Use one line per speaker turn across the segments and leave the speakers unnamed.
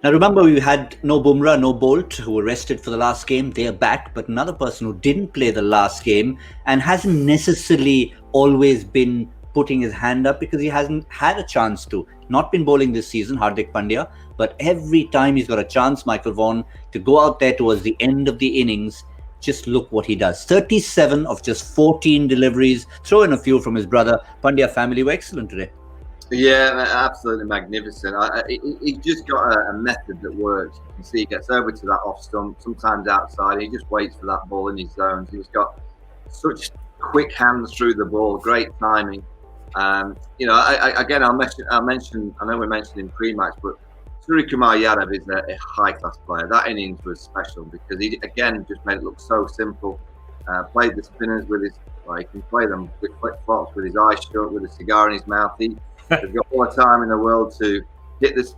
Now, remember, we had no Bumrah, no Bolt, who were rested for the last game. They are back. But another person who didn't play the last game and hasn't necessarily always been putting his hand up because he hasn't had a chance to. Not been bowling this season, Hardik Pandya. But every time he's got a chance, Michael Vaughan, to go out there towards the end of the innings, just look what he does. 37 of just 14 deliveries. Throw in a few from his brother. Pandya family were excellent today.
Yeah, absolutely magnificent. He's just got a method that works. You can see he gets over to that off stump, sometimes outside. He just waits for that ball in his zones. He's got such quick hands through the ball, great timing. Again, I'll mention. I know we mentioned in pre-match, but Suryakumar Yadav is a high-class player. That innings was special because he again just made it look so simple. Played the spinners with his, he can play them with flip-flops with his eyes shut, with a cigar in his mouth. He's got all the time in the world to hit the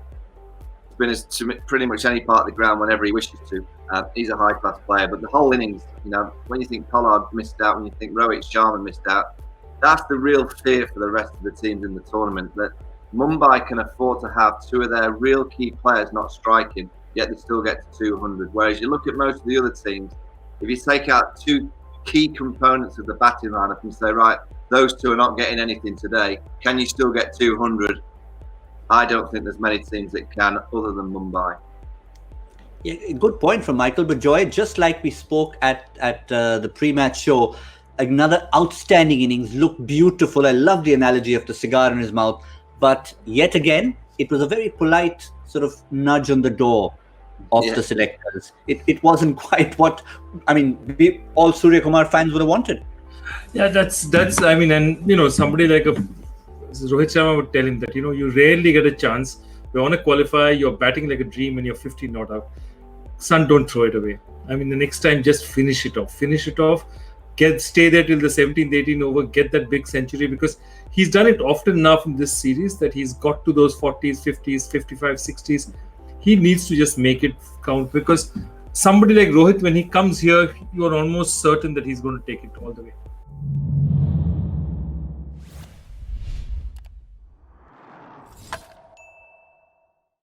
spinners to pretty much any part of the ground whenever he wishes to. He's a high-class player, but the whole innings, when you think Pollard missed out, when you think Rohit Sharma missed out, that's the real fear for the rest of the teams in the tournament, that Mumbai can afford to have two of their real key players not striking, yet they still get to 200. Whereas you look at most of the other teams, if you take out two key components of the batting lineup and say, right, those two are not getting anything today, can you still get 200? I don't think there's many teams that can other than Mumbai.
Yeah, good point from Michael. But Joy, just like we spoke at the pre-match show, another outstanding innings, looked beautiful. I love the analogy of the cigar in his mouth. But yet again, it was a very polite sort of nudge on the door of the selectors. It wasn't quite what, all Surya Kumar fans would have wanted.
Yeah, that's and somebody like Rohit Sharma would tell him that, you rarely get a chance. You're on a qualifier, you're batting like a dream and you're 50 not out. Son, don't throw it away. The next time, just finish it off. Stay there till the 17th, 18th over, get that big century, because he's done it often enough in this series that he's got to those 40s, 50s, 55, 60s. He needs to just make it count, because somebody like Rohit, when he comes here, you're almost certain that he's going to take it all the way.